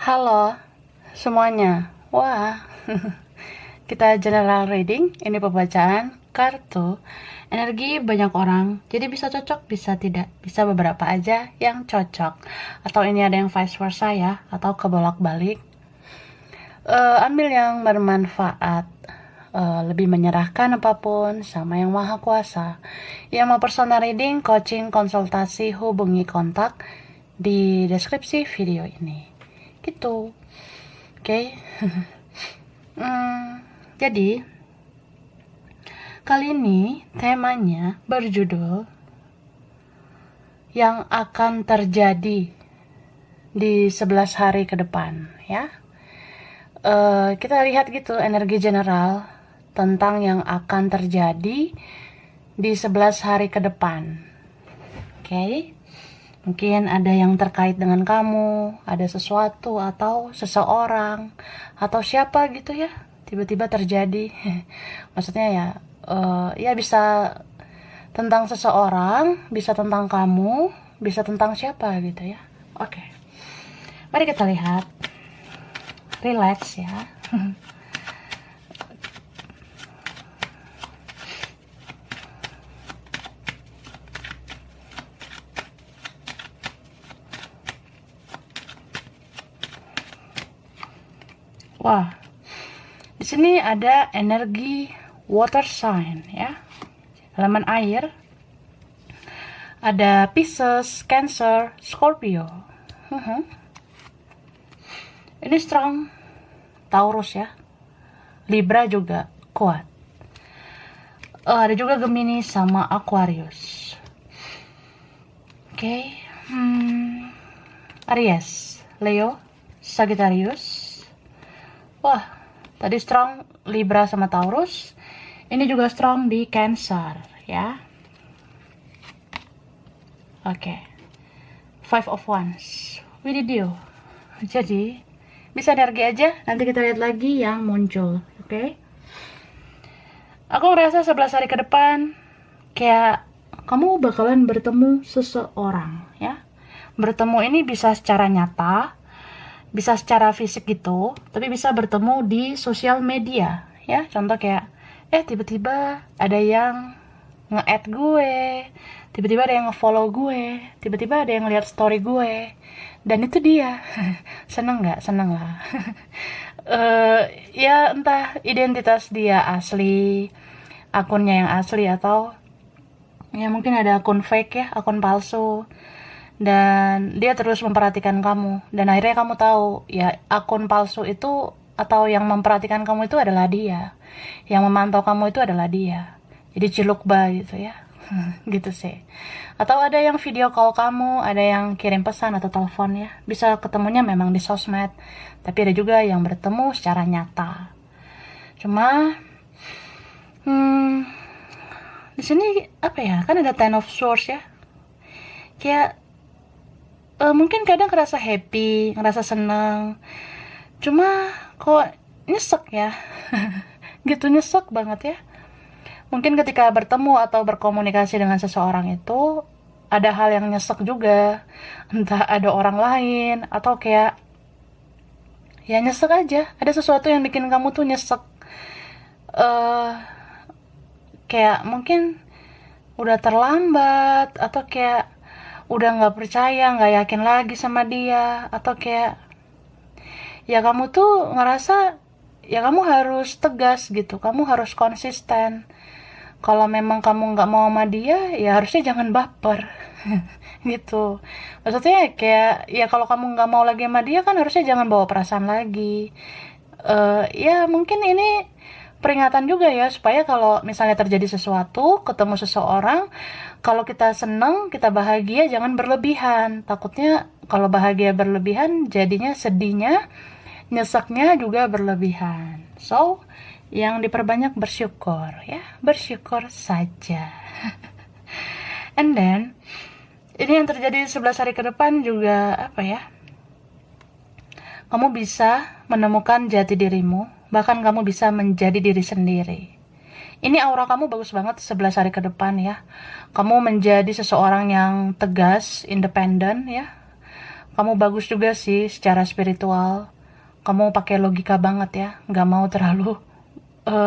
Halo semuanya. Wah, kita general reading. Ini pembacaan kartu energi banyak orang. Jadi bisa cocok, bisa tidak. Bisa beberapa aja yang cocok. Atau ini ada yang vice versa ya, atau kebolak-balik. Ambil yang bermanfaat. Lebih menyerahkan apapun sama yang maha kuasa. Yang mau personal reading, coaching, konsultasi, hubungi kontak di deskripsi video ini. Gitu. Oke. Jadi kali ini temanya berjudul yang akan terjadi di 11 hari ke depan ya. Kita lihat gitu energi general tentang yang akan terjadi di 11 hari ke depan. Oke. Mungkin ada yang terkait dengan kamu, ada sesuatu atau seseorang atau siapa gitu ya, tiba-tiba terjadi. Maksudnya ya, ya bisa tentang seseorang, bisa tentang kamu, bisa tentang siapa gitu ya. Oke, mari kita lihat. Relax ya. Wah, di sini ada energi water sign ya, elemen air. Ada Pisces, Cancer, Scorpio. Ini strong. Taurus ya. Libra juga kuat. Ada juga Gemini sama Aquarius. Oke. Aries, Leo, Sagittarius. Wah, tadi strong Libra sama Taurus. Ini juga strong di Cancer ya. Oke. Five of Wands. Widih. Jadi bisa energi aja. Nanti kita lihat lagi yang muncul. Oke. Aku ngerasa 11 hari ke depan kayak kamu bakalan bertemu seseorang ya. Bertemu ini bisa secara nyata, bisa secara fisik gitu, tapi bisa bertemu di sosial media ya. Contoh kayak tiba-tiba ada yang nge-add gue, tiba-tiba ada yang nge-follow gue, tiba-tiba ada yang lihat story gue, dan itu dia. Seneng nggak? Seneng lah. Ya entah identitas dia asli, akunnya yang asli, atau ya mungkin ada akun fake ya, akun palsu, dan dia terus memperhatikan kamu, dan akhirnya kamu tahu ya akun palsu itu atau yang memperhatikan kamu itu adalah dia, yang memantau kamu itu adalah dia. Jadi cilukba gitu ya. Gitu sih. Atau ada yang video call kamu, ada yang kirim pesan atau telepon ya. Bisa ketemunya memang di sosmed, tapi ada juga yang bertemu secara nyata. Cuma di sini apa ya? Kan ada Ten of Swords ya. Kayak mungkin kadang ngerasa happy, ngerasa seneng. Cuma kok nyesek ya. Gitu, nyesek banget ya. Mungkin ketika bertemu atau berkomunikasi dengan seseorang itu ada hal yang nyesek juga. Entah ada orang lain atau kayak ya nyesek aja. Ada sesuatu yang bikin kamu tuh nyesek. Kayak mungkin udah terlambat, atau kayak udah nggak percaya, nggak yakin lagi sama dia, atau kayak ya kamu tuh ngerasa ya kamu harus tegas gitu, kamu harus konsisten. Kalau memang kamu nggak mau sama dia, ya harusnya jangan baper. Gitu. Maksudnya kayak ya kalau kamu nggak mau lagi sama dia kan harusnya jangan bawa perasaan lagi. Ya mungkin ini peringatan juga ya, supaya kalau misalnya terjadi sesuatu, ketemu seseorang, kalau kita seneng, kita bahagia, jangan berlebihan. Takutnya kalau bahagia berlebihan, jadinya sedihnya, nyeseknya juga berlebihan. So, yang diperbanyak bersyukur ya, bersyukur saja. And then ini yang terjadi 11 hari ke depan juga apa ya, kamu bisa menemukan jati dirimu, bahkan kamu bisa menjadi diri sendiri. Ini aura kamu bagus banget 11 hari ke depan ya. Kamu menjadi seseorang yang tegas, independen ya, kamu bagus juga sih secara spiritual. Kamu pakai logika banget ya, nggak mau terlalu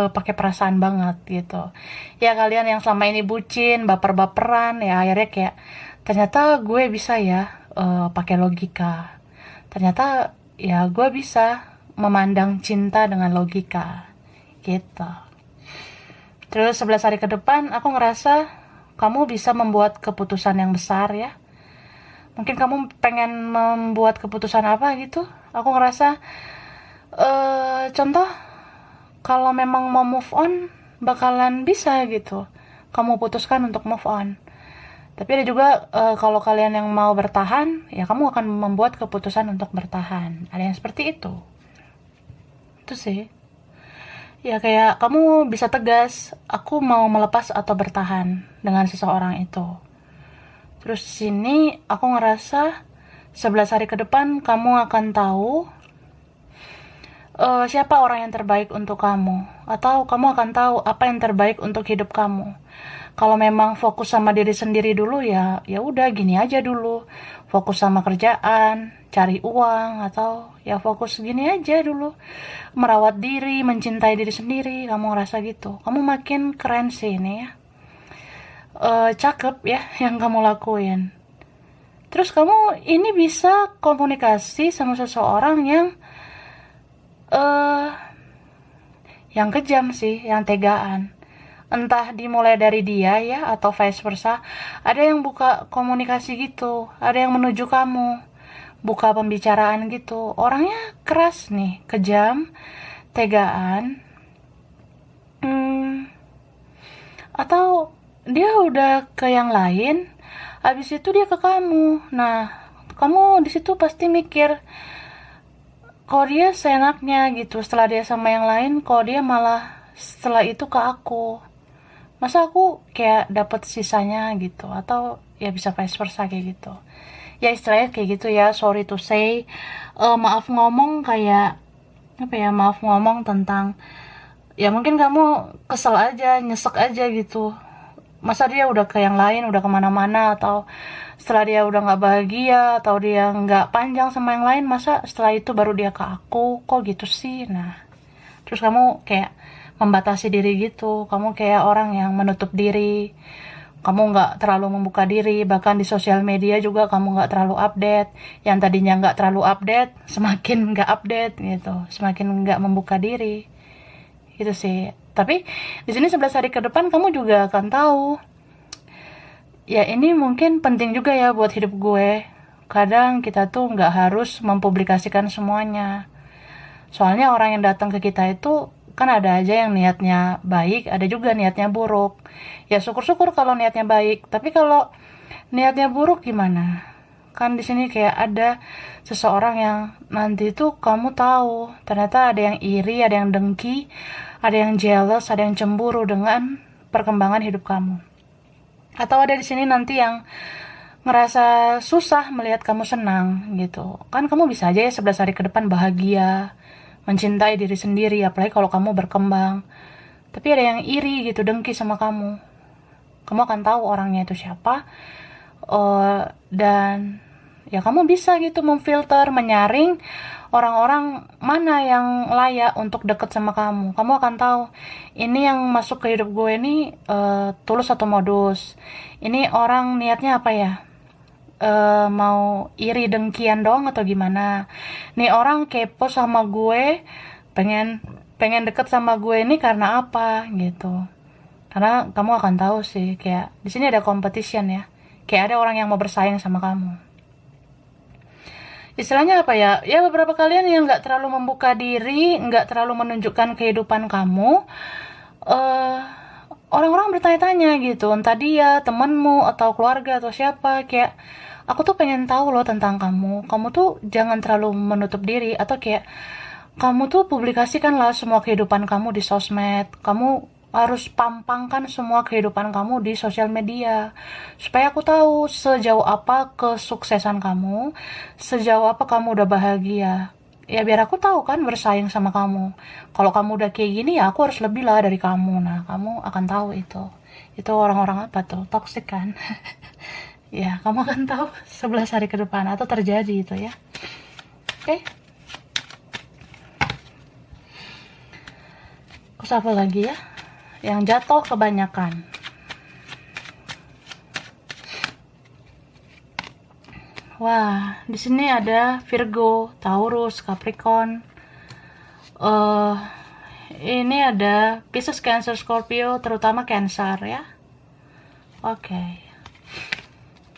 pakai perasaan banget gitu. Ya kalian yang selama ini bucin, baper-baperan, ya akhirnya kayak ternyata gue bisa ya pakai logika. Ternyata ya gue bisa memandang cinta dengan logika gitu. Terus 11 hari ke depan aku ngerasa kamu bisa membuat keputusan yang besar ya. Mungkin kamu pengen membuat keputusan apa gitu. Aku ngerasa contoh kalau memang mau move on bakalan bisa gitu. Kamu putuskan untuk move on. Tapi ada juga kalau kalian yang mau bertahan, ya kamu akan membuat keputusan untuk bertahan. Ada yang seperti itu. Itu sih. Ya kayak kamu bisa tegas, aku mau melepas atau bertahan dengan seseorang itu. Terus di sini aku ngerasa 11 hari ke depan kamu akan tahu siapa orang yang terbaik untuk kamu, atau kamu akan tahu apa yang terbaik untuk hidup kamu. Kalau memang fokus sama diri sendiri dulu ya udah gini aja dulu. Fokus sama kerjaan, cari uang, atau ya fokus gini aja dulu. Merawat diri, mencintai diri sendiri, kamu ngerasa gitu. Kamu makin keren sih ini ya. Cakep ya yang kamu lakuin. Terus kamu ini bisa komunikasi sama seseorang eh yang kejam sih, yang tegaan. Entah dimulai dari dia ya atau vice versa. Ada yang buka komunikasi gitu, ada yang menuju kamu, buka pembicaraan gitu. Orangnya keras nih, kejam, tegaan. Atau dia udah ke yang lain, habis itu dia ke kamu. Nah, kamu di situ pasti mikir, kok dia seenaknya gitu setelah dia sama yang lain, kok dia malah setelah itu ke aku. Masa aku kayak dapet sisanya gitu, atau ya bisa vice versa kayak gitu. Ya istilahnya kayak gitu ya, sorry to say. Maaf ngomong kayak apa ya, maaf ngomong tentang ya mungkin kamu kesel aja, nyesek aja gitu. Masa dia udah ke yang lain, udah kemana-mana, atau setelah dia udah gak bahagia, atau dia gak panjang sama yang lain, masa setelah itu baru dia ke aku, kok gitu sih. Nah, terus kamu kayak membatasi diri gitu, kamu kayak orang yang menutup diri, kamu gak terlalu membuka diri, bahkan di sosial media juga kamu gak terlalu update. Yang tadinya gak terlalu update, semakin gak update gitu, semakin gak membuka diri gitu sih. Tapi di sini 11 hari ke depan kamu juga akan tahu, ya ini mungkin penting juga ya buat hidup gue. Kadang kita tuh nggak harus mempublikasikan semuanya. Soalnya orang yang datang ke kita itu kan ada aja yang niatnya baik, ada juga niatnya buruk. Ya syukur-syukur kalau niatnya baik. Tapi kalau niatnya buruk gimana? Kan di sini kayak ada seseorang yang nanti tuh kamu tahu ternyata ada yang iri, ada yang dengki, ada yang jealous, ada yang cemburu dengan perkembangan hidup kamu. Atau ada di sini nanti yang ngerasa susah melihat kamu senang gitu. Kan kamu bisa aja ya 11 hari ke depan bahagia, mencintai diri sendiri, apalagi kalau kamu berkembang. Tapi ada yang iri gitu, dengki sama kamu. Kamu akan tahu orangnya itu siapa. Dan ya kamu bisa gitu memfilter, menyaring orang-orang mana yang layak untuk deket sama kamu. Kamu akan tahu ini yang masuk ke hidup gue ini tulus atau modus. Ini orang niatnya apa ya, mau iri dengkian doang atau gimana. Nih orang kepo sama gue, pengen deket sama gue ini karena apa gitu. Karena kamu akan tahu sih, kayak di sini ada competition ya, kayak ada orang yang mau bersaing sama kamu. Istilahnya apa ya, ya beberapa kalian yang gak terlalu membuka diri, gak terlalu menunjukkan kehidupan kamu, orang-orang bertanya-tanya gitu, entah dia, temanmu, atau keluarga, atau siapa, kayak, aku tuh pengen tahu loh tentang kamu tuh jangan terlalu menutup diri, atau kayak, kamu tuh publikasikanlah semua kehidupan kamu di sosmed, kamu harus pampangkan semua kehidupan kamu di sosial media supaya aku tahu sejauh apa kesuksesan kamu, sejauh apa kamu udah bahagia. Ya biar aku tahu kan bersaing sama kamu. Kalau kamu udah kayak gini ya aku harus lebih lah dari kamu. Nah, kamu akan tahu itu. Itu orang-orang apa tuh? Toxic kan? Ya, kamu akan tahu 11 hari ke depan atau terjadi itu ya. Oke. Terus apa lagi ya? Yang jatuh kebanyakan. Wah, di sini ada Virgo, Taurus, Capricorn. Ini ada Pisces, Cancer, Scorpio, terutama Cancer ya. Oke.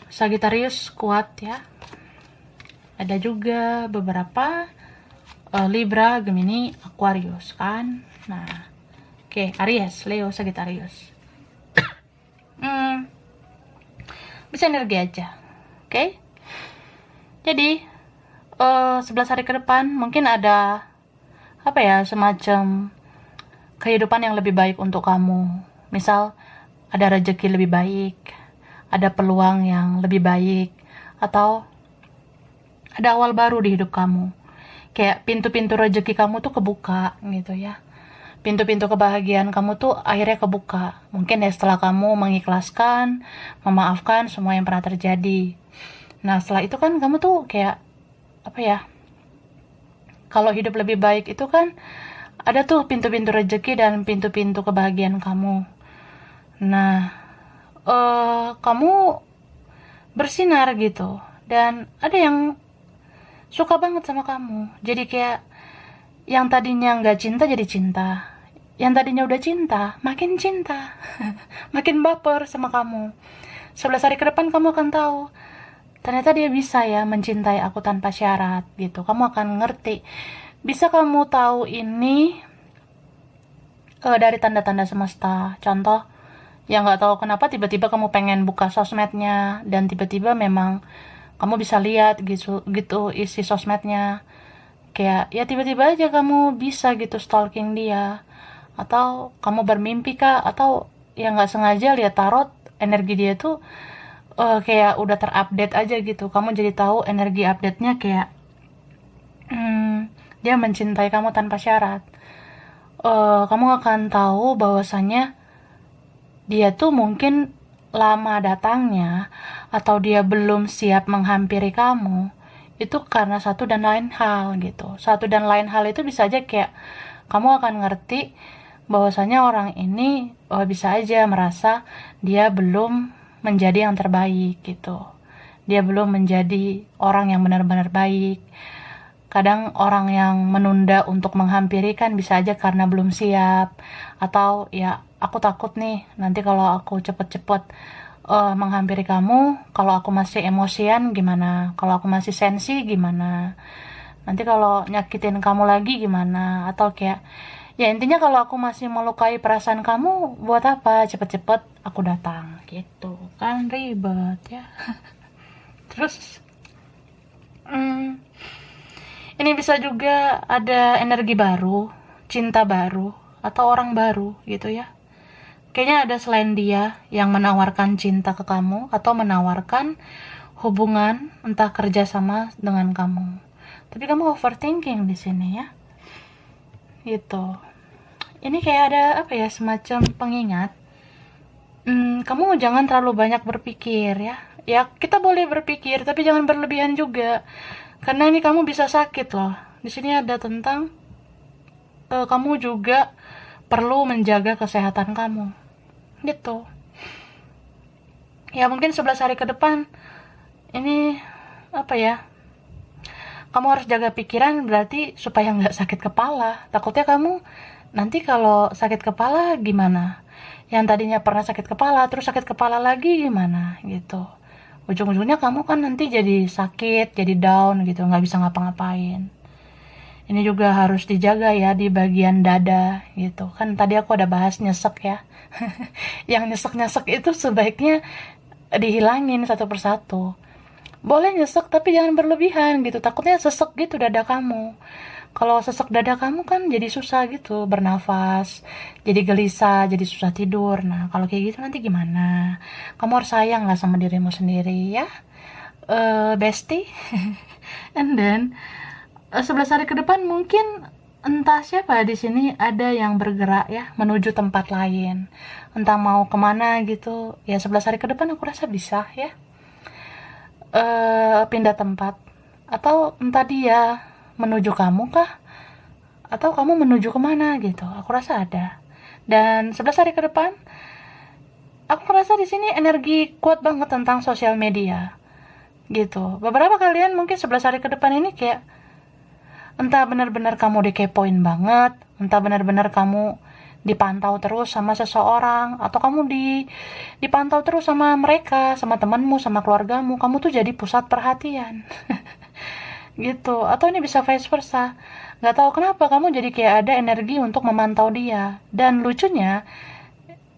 Sagittarius kuat ya. Ada juga beberapa Libra, Gemini, Aquarius kan. Nah, oke, Aries, Leo, Sagittarius. Bisa energi aja. Oke. Jadi 11 hari ke depan mungkin ada apa ya, semacam kehidupan yang lebih baik untuk kamu. Misal ada rezeki lebih baik, ada peluang yang lebih baik, atau ada awal baru di hidup kamu. Kayak pintu-pintu rezeki kamu tuh kebuka gitu ya. Pintu-pintu kebahagiaan kamu tuh akhirnya kebuka. Mungkin ya setelah kamu mengikhlaskan, memaafkan semua yang pernah terjadi. Nah setelah itu kan kamu tuh kayak apa ya, kalau hidup lebih baik itu kan ada tuh pintu-pintu rezeki dan pintu-pintu kebahagiaan kamu. Nah kamu bersinar gitu, dan ada yang suka banget sama kamu. Jadi kayak yang tadinya nggak cinta jadi cinta, yang tadinya udah cinta makin cinta, makin baper sama kamu. 11 hari ke depan kamu akan tahu, ternyata dia bisa ya mencintai aku tanpa syarat gitu. Kamu akan ngerti. Bisa kamu tahu ini dari tanda-tanda semesta. Contoh, yang nggak tahu kenapa tiba-tiba kamu pengen buka sosmednya, dan tiba-tiba memang kamu bisa lihat gitu isi sosmednya. Kayak ya tiba-tiba aja kamu bisa gitu stalking dia. Atau kamu bermimpi kah, atau ya nggak sengaja lihat tarot, energi dia tuh kayak udah terupdate aja gitu. Kamu jadi tahu energi update-nya kayak dia mencintai kamu tanpa syarat. Kamu akan tahu bahwasanya dia tuh mungkin lama datangnya, atau dia belum siap menghampiri kamu, itu karena satu dan lain hal gitu. Satu dan lain hal itu bisa aja kayak kamu akan ngerti bahwasanya orang ini bisa aja merasa dia belum menjadi yang terbaik gitu. Dia belum menjadi orang yang benar-benar baik. Kadang orang yang menunda untuk menghampiri kan bisa aja karena belum siap, atau ya aku takut nih nanti kalau aku cepet-cepet menghampiri kamu, kalau aku masih emosian gimana, kalau aku masih sensi gimana, nanti kalau nyakitin kamu lagi gimana, atau kayak ya intinya kalau aku masih melukai perasaan kamu, buat apa cepet-cepet aku datang gitu kan, ribet ya. Terus ini bisa juga ada energi baru, cinta baru, atau orang baru gitu ya. Kayaknya ada selain dia yang menawarkan cinta ke kamu, atau menawarkan hubungan entah kerjasama dengan kamu. Tapi kamu overthinking di sini ya. Gitu. Ini kayak ada apa ya, semacam pengingat. Kamu jangan terlalu banyak berpikir ya. Ya kita boleh berpikir tapi jangan berlebihan juga. Karena ini kamu bisa sakit loh. Di sini ada tentang kamu juga perlu menjaga kesehatan kamu. Gitu. Ya mungkin 11 hari ke depan ini apa ya? Kamu harus jaga pikiran, berarti supaya nggak sakit kepala. Takutnya kamu nanti kalau sakit kepala gimana? Yang tadinya pernah sakit kepala, terus sakit kepala lagi gimana gitu. Ujung-ujungnya kamu kan nanti jadi sakit, jadi down gitu, nggak bisa ngapa-ngapain. Ini juga harus dijaga ya di bagian dada gitu. Kan tadi aku ada bahas nyesek ya. Yang nyesek-nyesek itu sebaiknya dihilangin satu persatu. Boleh nyesek tapi jangan berlebihan gitu. Takutnya sesek gitu dada kamu. Kalau sesek dada kamu kan jadi susah gitu bernafas, jadi gelisah, jadi susah tidur. Nah kalau kayak gitu nanti gimana? Kamu harus sayang lah sama dirimu sendiri ya, bestie. And then 11 hari ke depan mungkin entah siapa di sini ada yang bergerak ya menuju tempat lain. Entah mau kemana gitu. Ya 11 hari ke depan aku rasa bisa ya. pindah tempat, atau entah dia menuju kamu kah, atau kamu menuju kemana gitu. Aku rasa ada. Dan 11 hari ke depan, aku merasa di sini energi kuat banget tentang sosial media gitu. Beberapa kalian mungkin 11 hari ke depan ini kayak entah benar-benar kamu dikepoin banget, entah benar-benar kamu dipantau terus sama seseorang, atau kamu dipantau terus sama mereka, sama temanmu, sama keluargamu. Kamu tuh jadi pusat perhatian. Gitu. Atau ini bisa vice versa. Nggak tahu kenapa kamu jadi kayak ada energi untuk memantau dia. Dan lucunya,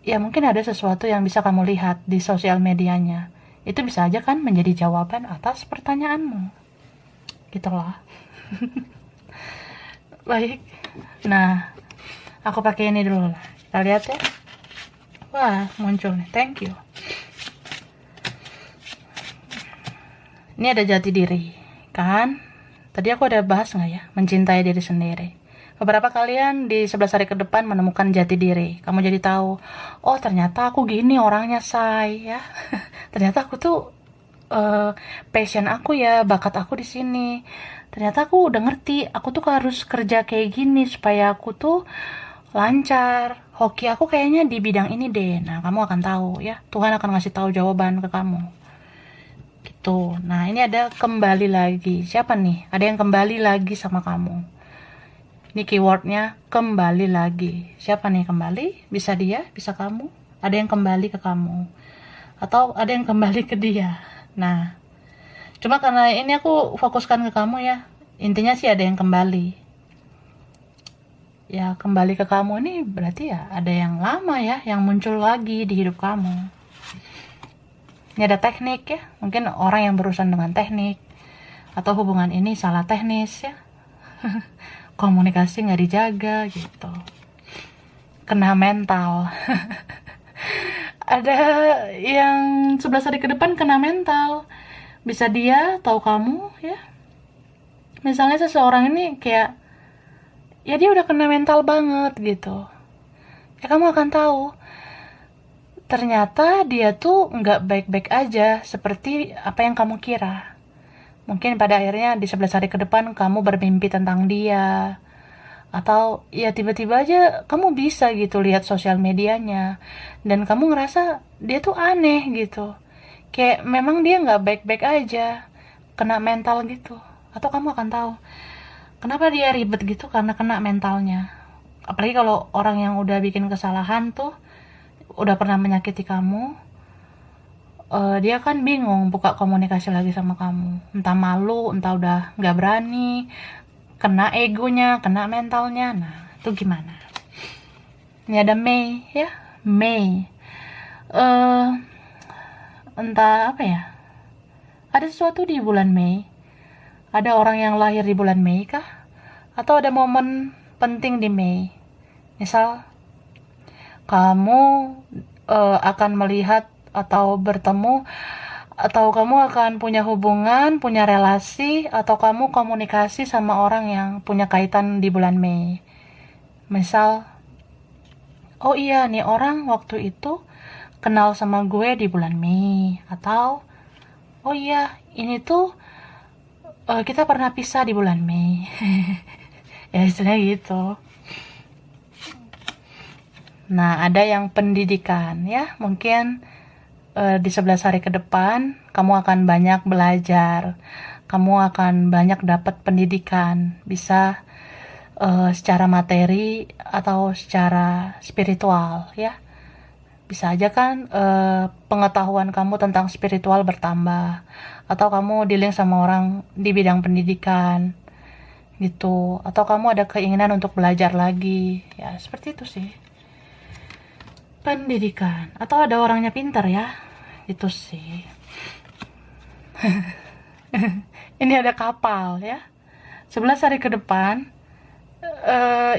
ya mungkin ada sesuatu yang bisa kamu lihat di sosial medianya. Itu bisa aja kan menjadi jawaban atas pertanyaanmu. Gitulah. Baik. Nah, aku pakai ini dulu lah. Kita lihat ya. Wah, muncul nih. Thank you. Ini ada jati diri, kan? Tadi aku ada bahas nggak ya? Mencintai diri sendiri. Beberapa kalian di 11 hari ke depan menemukan jati diri. Kamu jadi tahu, oh ternyata aku gini orangnya, say, ya. Ternyata aku tuh passion aku ya, bakat aku di sini. Ternyata aku udah ngerti, aku tuh harus kerja kayak gini supaya aku tuh lancar. Hoki aku kayaknya di bidang ini deh. Nah, kamu akan tahu ya. Tuhan akan ngasih tahu jawaban ke kamu. Gitu. Nah, ini ada kembali lagi. Siapa nih? Ada yang kembali lagi sama kamu. Ini keywordnya kembali lagi. Siapa nih kembali? Bisa dia, bisa kamu. Ada yang kembali ke kamu. Atau ada yang kembali ke dia. Nah, cuma karena ini aku fokuskan ke kamu ya. Intinya sih ada yang kembali. Ya, kembali ke kamu ini berarti ya ada yang lama ya, yang muncul lagi di hidup kamu. Ini ada teknik ya. Mungkin orang yang berurusan dengan teknik. Atau hubungan ini salah teknis ya. Komunikasi nggak dijaga gitu. Kena mental. Ada yang 11 hari ke depan kena mental. Bisa dia tahu kamu ya. Misalnya seseorang ini kayak ya dia udah kena mental banget gitu. Ya kamu akan tahu ternyata dia tuh nggak baik-baik aja seperti apa yang kamu kira. Mungkin pada akhirnya di 11 hari ke depan kamu bermimpi tentang dia. Atau ya tiba-tiba aja kamu bisa gitu lihat sosial medianya. Dan kamu ngerasa dia tuh aneh gitu. Kayak memang dia nggak baik-baik aja. Kena mental gitu. Atau kamu akan tahu kenapa dia ribet gitu karena kena mentalnya. Apalagi kalau orang yang udah bikin kesalahan tuh udah pernah menyakiti kamu, dia kan bingung buka komunikasi lagi sama kamu. Entah malu, entah udah nggak berani, kena egonya, kena mentalnya. Nah, itu gimana? Ini ada Mei ya, Mei. Entah apa ya? Ada sesuatu di bulan Mei. Ada orang yang lahir di bulan Mei kah? Atau ada momen penting di Mei? Misal, kamu akan melihat atau bertemu, atau kamu akan punya hubungan, punya relasi, atau kamu komunikasi sama orang yang punya kaitan di bulan Mei. Misal, oh iya nih orang waktu itu kenal sama gue di bulan Mei. Atau, oh iya ini tuh kita pernah pisah di bulan Mei. Ya istilahnya gitu. Nah, ada yang pendidikan ya. Mungkin di 11 hari ke depan kamu akan banyak belajar. Kamu akan banyak dapat pendidikan. Bisa secara materi atau secara spiritual ya. Bisa aja kan pengetahuan kamu tentang spiritual bertambah. Atau kamu dealing sama orang di bidang pendidikan gitu. Atau kamu ada keinginan untuk belajar lagi. Ya, seperti itu sih. Pendidikan. Atau ada orangnya pintar ya. Itu sih. Ini ada kapal ya. 11 hari ke depan.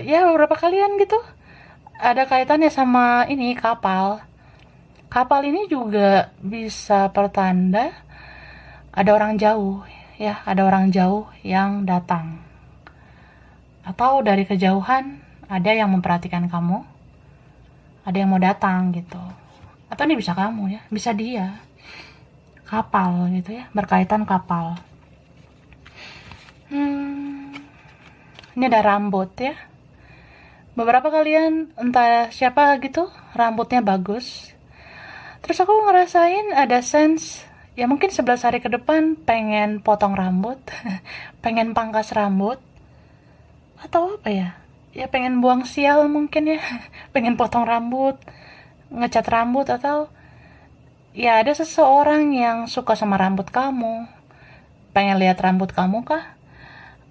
Ya beberapa kalian gitu. Ada kaitannya sama ini kapal. Kapal ini juga bisa pertanda ada orang jauh ya. Ada orang jauh yang datang. Atau dari kejauhan ada yang memperhatikan kamu. Ada yang mau datang gitu. Atau ini bisa kamu ya, bisa dia. kapal gitu ya, berkaitan kapal. Ini ada rambut ya. Beberapa kalian entah siapa gitu rambutnya bagus. Terus aku ngerasain ada sense ya mungkin 11 hari ke depan pengen potong rambut, pengen pangkas rambut, atau apa ya? Ya pengen buang sial mungkin ya, pengen potong rambut, ngecat rambut, atau ya ada seseorang yang suka sama rambut kamu, pengen lihat rambut kamu kah?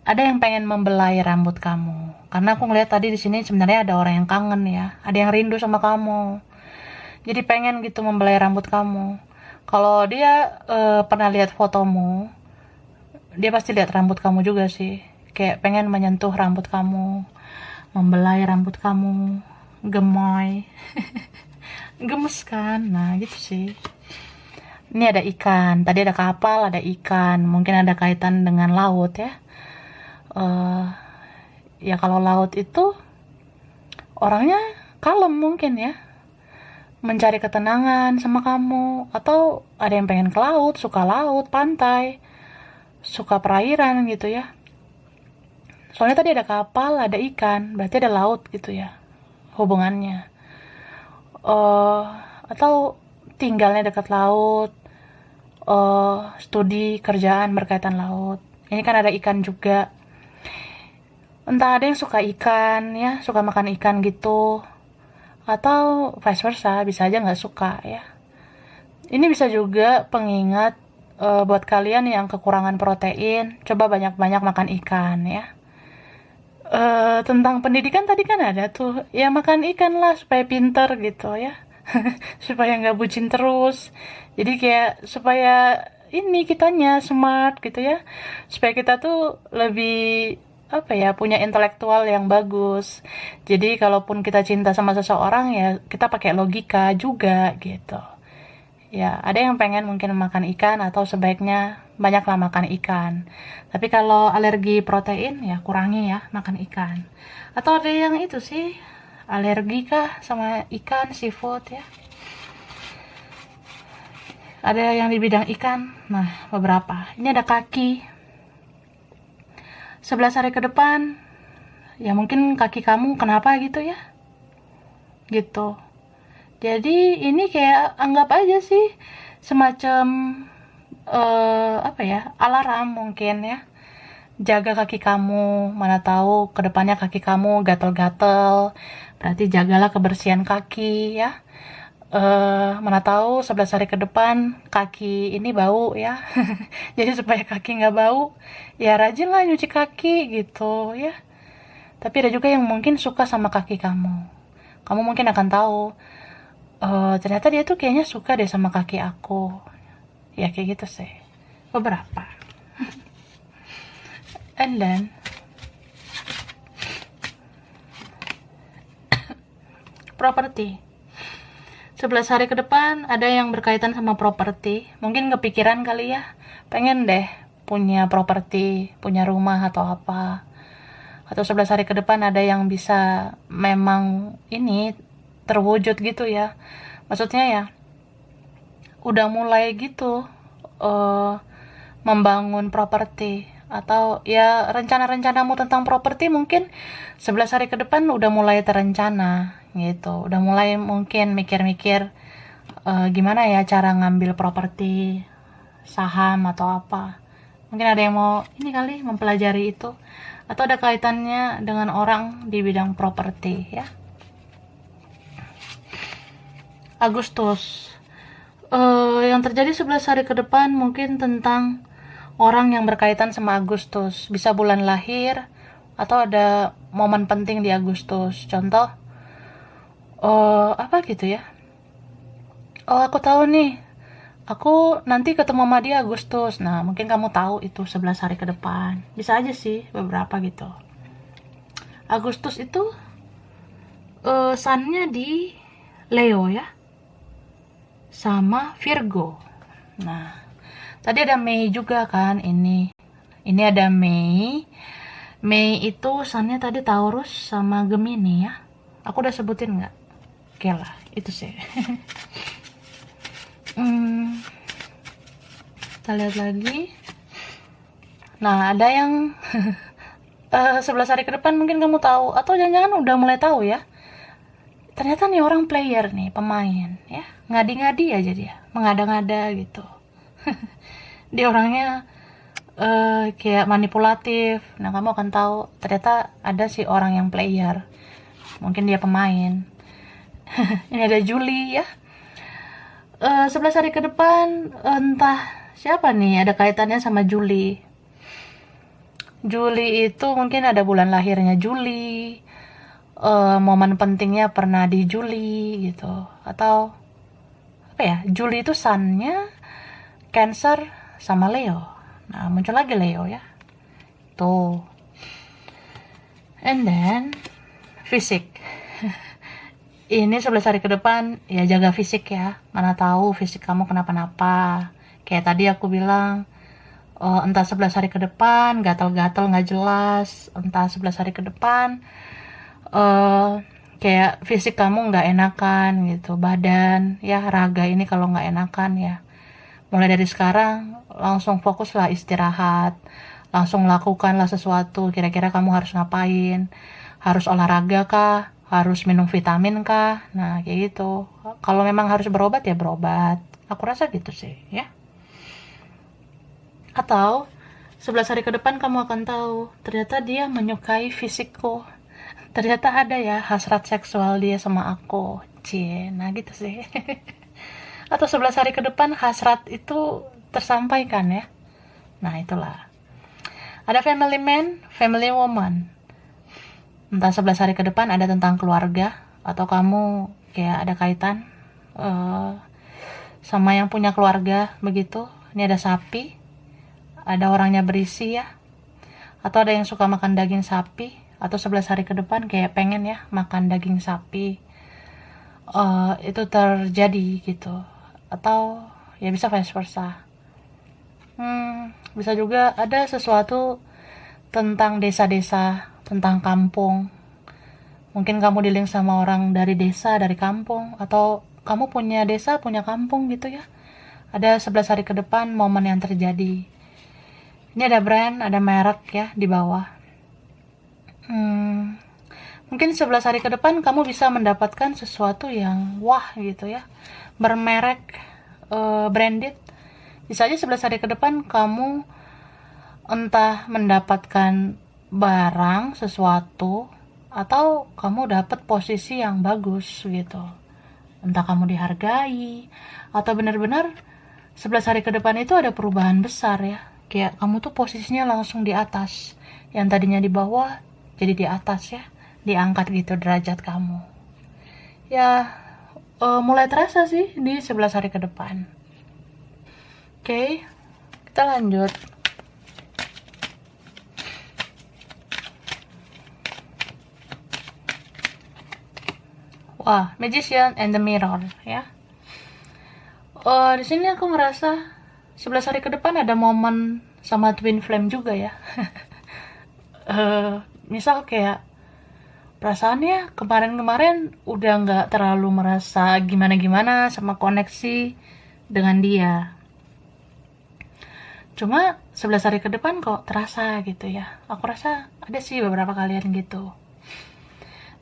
Ada yang pengen membelai rambut kamu. Karena aku ngeliat tadi di sini sebenarnya ada orang yang kangen ya, ada yang rindu sama kamu. Jadi pengen gitu membelai rambut kamu. Kalau dia pernah lihat fotomu, dia pasti lihat rambut kamu juga sih. Kayak pengen menyentuh rambut kamu, membelai rambut kamu, gemoy. Gemes kan? Nah, gitu sih. Ini ada ikan. Tadi ada kapal, ada ikan. Mungkin ada kaitan dengan laut ya. Ya kalau laut itu orangnya kalem mungkin ya, mencari ketenangan sama kamu, atau ada yang pengen ke laut, suka laut, pantai, suka perairan gitu ya. Soalnya tadi ada kapal, ada ikan, berarti ada laut gitu ya hubungannya. Atau tinggalnya dekat laut, studi kerjaan berkaitan laut. Ini kan ada ikan juga. Entah ada yang suka ikan ya, suka makan ikan gitu, atau vice versa, bisa aja nggak suka ya. Ini bisa juga pengingat buat kalian yang kekurangan protein, coba banyak-banyak makan ikan ya. Tentang pendidikan tadi kan ada tuh, ya makan ikan lah supaya pinter gitu ya. Supaya nggak bucin terus. Jadi kayak supaya ini kitanya smart gitu ya. Supaya kita tuh lebih apa ya, punya intelektual yang bagus. Jadi kalaupun kita cinta sama seseorang ya kita pakai logika juga gitu. Ya, ada yang pengen mungkin makan ikan, atau sebaiknya banyaklah makan ikan. Tapi kalau alergi protein ya kurangi ya makan ikan. Atau ada yang itu sih, alergi kah sama ikan, seafood ya. Ada yang di bidang ikan. Nah, beberapa. Ini ada kaki. 11 hari ke depan ya mungkin kaki kamu kenapa gitu ya, gitu. Jadi ini kayak anggap aja sih semacam apa ya, alarm mungkin ya, jaga kaki kamu, mana tahu kedepannya kaki kamu gatel-gatel, berarti jagalah kebersihan kaki ya. Mana tahu 11 hari ke depan kaki ini bau ya. Jadi supaya kaki nggak bau ya rajin lah nyuci kaki gitu ya. Tapi ada juga yang mungkin suka sama kaki kamu mungkin akan tahu, ternyata dia tuh kayaknya suka deh sama kaki aku ya, kayak gitu sih beberapa. And then properti. 11 hari ke depan ada yang berkaitan sama properti. Mungkin kepikiran kali ya, pengen deh punya properti, punya rumah atau apa. Atau 11 hari ke depan ada yang bisa memang ini terwujud gitu ya. Maksudnya ya udah mulai gitu membangun properti, atau ya rencana-rencanamu tentang properti mungkin 11 hari ke depan udah mulai terencana gitu, udah mulai mungkin mikir-mikir gimana ya cara ngambil properti, saham atau apa. Mungkin ada yang mau ini kali mempelajari itu, atau ada kaitannya dengan orang di bidang properti ya. Agustus, yang terjadi 11 hari ke depan mungkin tentang orang yang berkaitan sama Agustus, bisa bulan lahir atau ada momen penting di Agustus. Contoh apa gitu ya, aku tahu nih, aku nanti ketemu sama dia Agustus. Nah mungkin kamu tahu itu 11 hari ke depan, bisa aja sih beberapa gitu. Agustus itu sunnya di Leo ya, sama Virgo. Nah tadi ada Mei juga kan, ini ada Mei itu sunnya tadi Taurus sama Gemini ya. Aku udah sebutin nggak? Oke lah, itu sih. Kita lihat lagi. Nah, ada yang 11 hari ke depan mungkin kamu tahu, atau jangan-jangan udah mulai tahu ya. Ternyata nih orang player nih, pemain ya. Ngadi-ngadi aja dia, mengada-ngada gitu. Dia orangnya kayak manipulatif. Nah, kamu akan tahu ternyata ada sih orang yang player. Mungkin dia pemain. Ini ada Juli ya. 11 hari ke depan entah siapa nih ada kaitannya sama Juli. Juli itu mungkin ada bulan lahirnya Juli, momen pentingnya pernah di Juli gitu, atau apa ya, Juli itu sunnya Cancer sama Leo. Nah, muncul lagi Leo ya tuh. And then fisik. Ini 11 hari ke depan ya, jaga fisik ya, mana tahu fisik kamu kenapa-napa. Kayak tadi aku bilang, entah 11 hari ke depan gatal-gatal nggak jelas, entah 11 hari ke depan kayak fisik kamu nggak enakan gitu, badan ya, raga ini kalau nggak enakan ya, mulai dari sekarang langsung fokuslah istirahat, langsung lakukanlah sesuatu. Kira-kira kamu harus ngapain, harus olahraga kah, harus minum vitamin kah, nah kayak gitu. Kalau memang harus berobat ya berobat, aku rasa gitu sih ya. Atau 11 hari ke depan kamu akan tahu ternyata dia menyukai fisikku, ternyata ada ya hasrat seksual dia sama aku, cie, nah gitu sih. Atau 11 hari ke depan hasrat itu tersampaikan ya. Nah itulah. Ada family man, family woman. Entah 11 hari ke depan ada tentang keluarga, atau kamu kayak ada kaitan sama yang punya keluarga begitu. Ini ada sapi, ada orangnya berisi ya, atau ada yang suka makan daging sapi, atau 11 hari ke depan kayak pengen ya makan daging sapi. Itu terjadi gitu, atau ya bisa vice versa. Bisa juga ada sesuatu tentang desa-desa, tentang kampung. Mungkin kamu di-link sama orang dari desa, dari kampung, atau kamu punya desa, punya kampung gitu ya. Ada 11 hari ke depan momen yang terjadi. Ini ada brand, ada merek ya di bawah. Mungkin 11 hari ke depan kamu bisa mendapatkan sesuatu yang wah gitu ya, bermerek, branded. Bisa aja 11 hari ke depan kamu entah mendapatkan barang, sesuatu, atau kamu dapat posisi yang bagus gitu. Entah kamu dihargai, atau benar-benar 11 hari ke depan itu ada perubahan besar ya. Kayak kamu tuh posisinya langsung di atas, yang tadinya di bawah jadi di atas ya, diangkat gitu derajat kamu ya. Mulai terasa sih di 11 hari ke depan. Oke, kita lanjut. Wah, Magician and the Mirror ya. Di sini aku ngerasa 11 hari ke depan ada momen sama twin flame juga ya. Misal kayak perasaannya kemarin-kemarin udah nggak terlalu merasa gimana-gimana sama koneksi dengan dia. Cuma 11 hari ke depan kok terasa gitu ya. Aku rasa ada sih beberapa kalian gitu.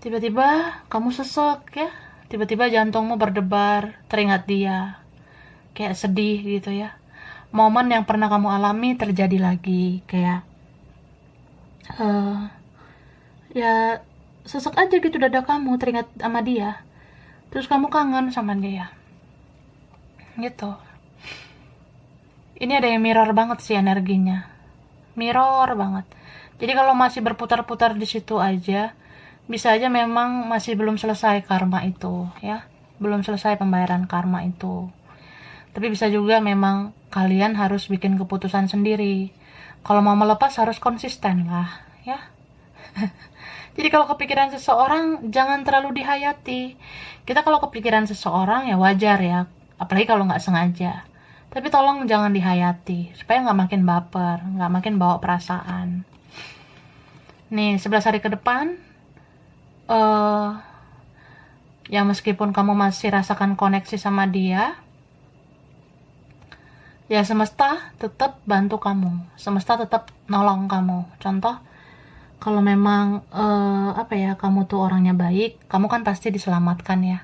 Tiba-tiba kamu sesek ya. Tiba-tiba jantungmu berdebar, teringat dia. Kayak sedih gitu ya. Momen yang pernah kamu alami terjadi lagi. Kayak ya sesek aja gitu dada kamu, teringat sama dia. Terus kamu kangen sama dia. Gitu. Ini ada yang mirror banget sih energinya. Mirror banget. Jadi kalau masih berputar-putar di situ aja, bisa aja memang masih belum selesai karma itu ya. Belum selesai pembayaran karma itu. Tapi bisa juga memang kalian harus bikin keputusan sendiri. Kalau mau melepas harus konsisten lah ya. Jadi kalau kepikiran seseorang jangan terlalu dihayati. Kita kalau kepikiran seseorang ya wajar ya, apalagi kalau nggak sengaja. Tapi tolong jangan dihayati, supaya nggak makin baper, nggak makin bawa perasaan. Nih 11 hari ke depan, ya meskipun kamu masih rasakan koneksi sama dia, ya semesta tetap bantu kamu, semesta tetap nolong kamu. Contoh, kalau memang kamu tuh orangnya baik, kamu kan pasti diselamatkan ya.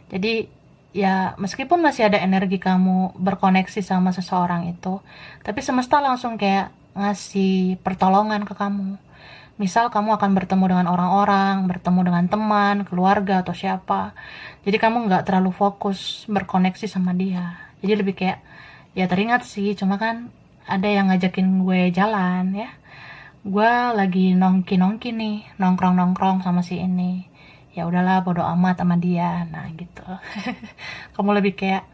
Jadi ya meskipun masih ada energi kamu berkoneksi sama seseorang itu, tapi semesta langsung kayak ngasih pertolongan ke kamu. Misal kamu akan bertemu dengan orang-orang, bertemu dengan teman, keluarga, atau siapa. Jadi kamu nggak terlalu fokus berkoneksi sama dia. Jadi lebih kayak, ya teringat sih, cuma kan ada yang ngajakin gue jalan ya. Gue lagi nongki-nongki nih, nongkrong-nongkrong sama si ini. Ya udahlah, bodo amat sama dia. Nah gitu. Kamu lebih kayak,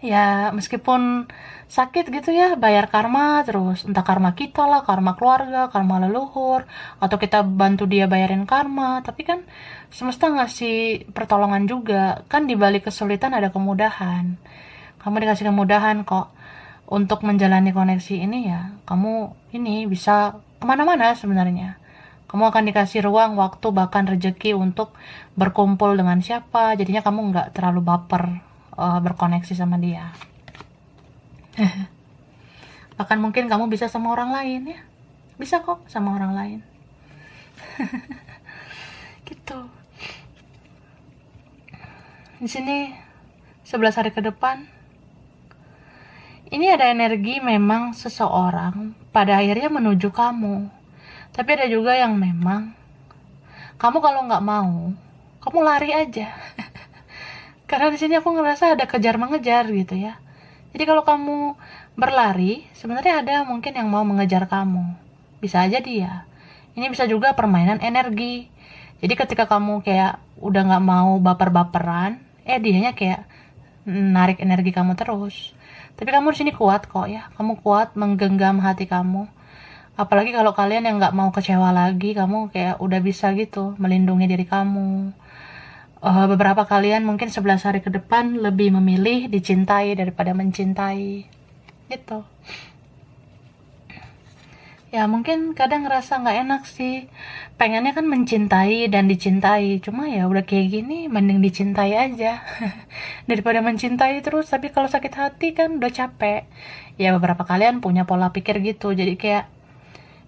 ya meskipun sakit gitu ya, bayar karma terus, entah karma kita lah, karma keluarga, karma leluhur, atau kita bantu dia bayarin karma. Tapi kan semesta ngasih pertolongan juga, kan di balik kesulitan ada kemudahan. Kamu dikasih kemudahan kok untuk menjalani koneksi ini, ya kamu ini bisa kemana-mana sebenarnya. Kamu akan dikasih ruang, waktu, bahkan rezeki untuk berkumpul dengan siapa. Jadinya kamu nggak terlalu baper berkoneksi sama dia. Bahkan mungkin kamu bisa sama orang lain ya. Bisa kok sama orang lain. Gitu. Di sini 11 hari ke depan, ini ada energi memang seseorang pada akhirnya menuju kamu. Tapi ada juga yang memang kamu kalau nggak mau, kamu lari aja. Karena di sini aku ngerasa ada kejar mengejar gitu ya. Jadi kalau kamu berlari, sebenarnya ada mungkin yang mau mengejar kamu. Bisa aja dia. Ini bisa juga permainan energi. Jadi ketika kamu kayak udah nggak mau baper-baperan, dianya kayak narik energi kamu terus. Tapi kamu di sini kuat kok ya. Kamu kuat menggenggam hati kamu. Apalagi kalau kalian yang nggak mau kecewa lagi, kamu kayak udah bisa gitu melindungi diri kamu. Beberapa kalian mungkin 11 hari ke depan lebih memilih dicintai daripada mencintai gitu. Ya mungkin kadang ngerasa nggak enak sih, pengennya kan mencintai dan dicintai, cuma ya udah kayak gini mending dicintai aja daripada mencintai terus. Tapi kalau sakit hati kan udah capek ya. Beberapa kalian punya pola pikir gitu, jadi kayak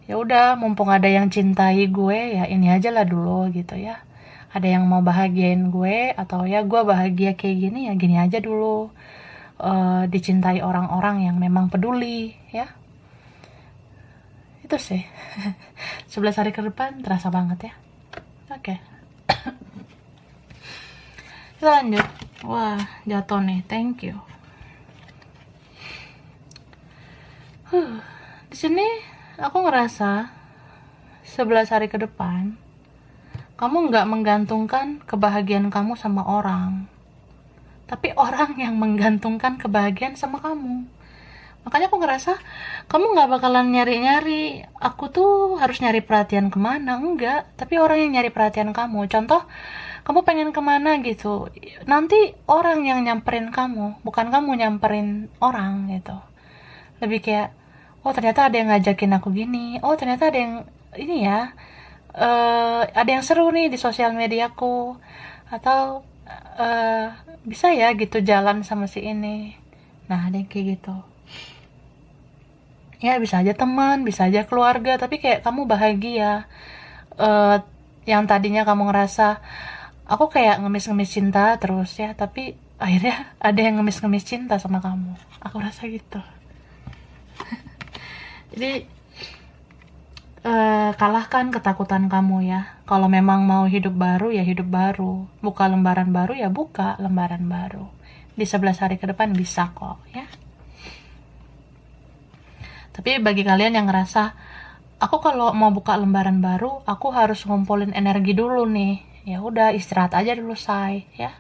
ya udah, mumpung ada yang cintai gue, ya ini aja lah dulu gitu ya. Ada yang mau bahagiain gue, atau ya gue bahagia kayak gini, ya gini aja dulu. Dicintai orang-orang yang memang peduli ya. Itu sih. 11 hari ke depan terasa banget ya. Oke. Kita lanjut. Wah, jatuh nih. Thank you. Di sini aku ngerasa 11 hari ke depan kamu nggak menggantungkan kebahagiaan kamu sama orang, tapi orang yang menggantungkan kebahagiaan sama kamu. Makanya aku ngerasa kamu nggak bakalan nyari-nyari, aku tuh harus nyari perhatian kemana, enggak. Tapi orang yang nyari perhatian kamu. Contoh, kamu pengen kemana gitu, nanti orang yang nyamperin kamu, bukan kamu nyamperin orang gitu. Lebih kayak, oh ternyata ada yang ngajakin aku gini, oh ternyata ada yang ini ya, ada yang seru nih di sosial mediaku, atau bisa ya gitu jalan sama si ini. Nah ada yang kayak gitu ya, bisa aja teman, bisa aja keluarga, tapi kayak kamu bahagia. Yang tadinya kamu ngerasa aku kayak ngemis-ngemis cinta terus ya, tapi akhirnya ada yang ngemis-ngemis cinta sama kamu. Aku rasa gitu. Jadi kalahkan ketakutan kamu ya. Kalau memang mau hidup baru, ya hidup baru. Buka lembaran baru, ya buka lembaran baru. Di 11 hari ke depan bisa kok ya. Tapi bagi kalian yang ngerasa, aku kalau mau buka lembaran baru, aku harus ngumpulin energi dulu nih. Ya udah, istirahat aja dulu say ya.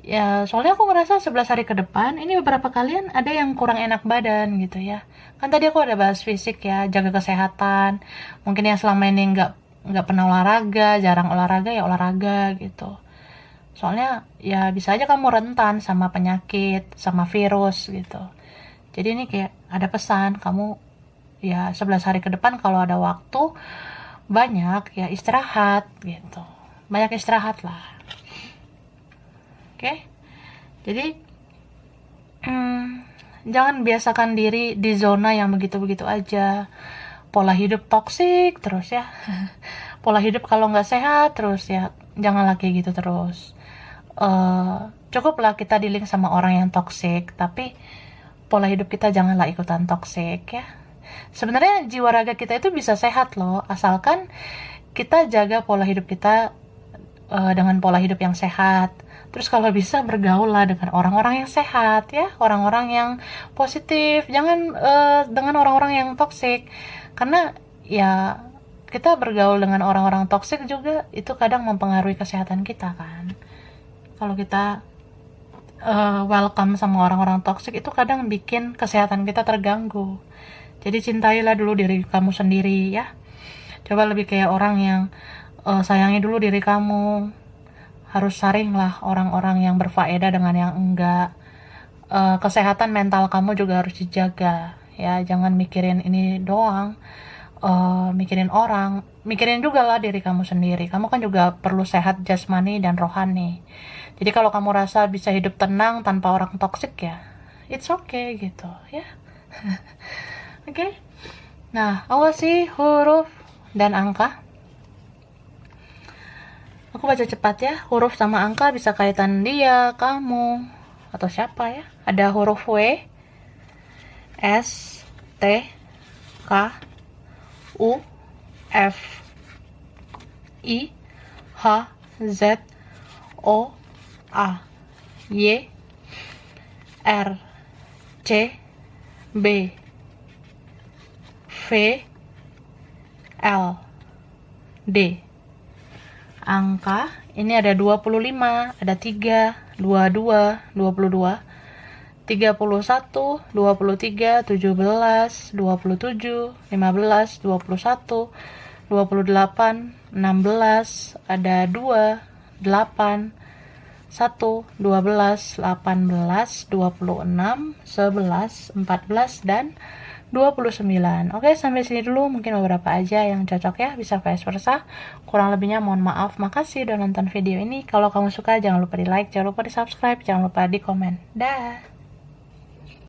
Ya soalnya aku ngerasa 11 hari ke depan ini beberapa kalian ada yang kurang enak badan gitu ya. Kan tadi aku ada bahas fisik ya, jaga kesehatan. Mungkin yang selama ini nggak pernah olahraga, jarang olahraga, ya olahraga gitu. Soalnya ya bisa aja kamu rentan sama penyakit, sama virus gitu. Jadi ini kayak ada pesan kamu ya 11 hari ke depan kalau ada waktu banyak ya istirahat gitu. Banyak istirahat lah. Oke, jadi Jangan biasakan diri di zona yang begitu-begitu aja. Pola hidup toksik terus ya. Pola hidup kalau nggak sehat terus ya. Janganlah kayak gitu terus. Cukuplah kita dealing sama orang yang toksik, tapi pola hidup kita janganlah ikutan toksik ya. Sebenarnya jiwa raga kita itu bisa sehat loh, asalkan kita jaga pola hidup kita dengan pola hidup yang sehat. Terus kalau bisa bergaul lah dengan orang-orang yang sehat ya, orang-orang yang positif, jangan dengan orang-orang yang toksik. Karena ya kita bergaul dengan orang-orang toksik juga itu kadang mempengaruhi kesehatan kita kan. Kalau kita welcome sama orang-orang toksik itu kadang bikin kesehatan kita terganggu. Jadi cintailah dulu diri kamu sendiri ya. Coba lebih kayak orang yang sayangi dulu diri kamu. Harus saring lah orang-orang yang berfaedah dengan yang enggak. Kesehatan mental kamu juga harus dijaga ya, jangan mikirin ini doang. Mikirin orang, mikirin juga lah diri kamu sendiri. Kamu kan juga perlu sehat jasmani dan rohani. Jadi kalau kamu rasa bisa hidup tenang tanpa orang toksik ya, it's okay gitu ya. Oke. Nah, awasi huruf dan angka. Aku baca cepat ya. Huruf sama angka bisa kaitan dia, kamu, atau siapa ya. Ada huruf W, S, T, K, U, F, I, H, Z, O, A, Y, R, C, B, V, L, D. Angka ini ada 25, ada 3, 22, 22, 31, 23, 17, 27, 15, 21, 28, 16, ada 2, 8, 1, 12, 18, 26, 11, 14, dan 29. Oke, sampai sini dulu. Mungkin beberapa aja yang cocok ya, bisa vice versa. Kurang lebihnya mohon maaf. Makasih udah nonton video ini. Kalau kamu suka jangan lupa di like, jangan lupa di subscribe, jangan lupa di komen. Dah.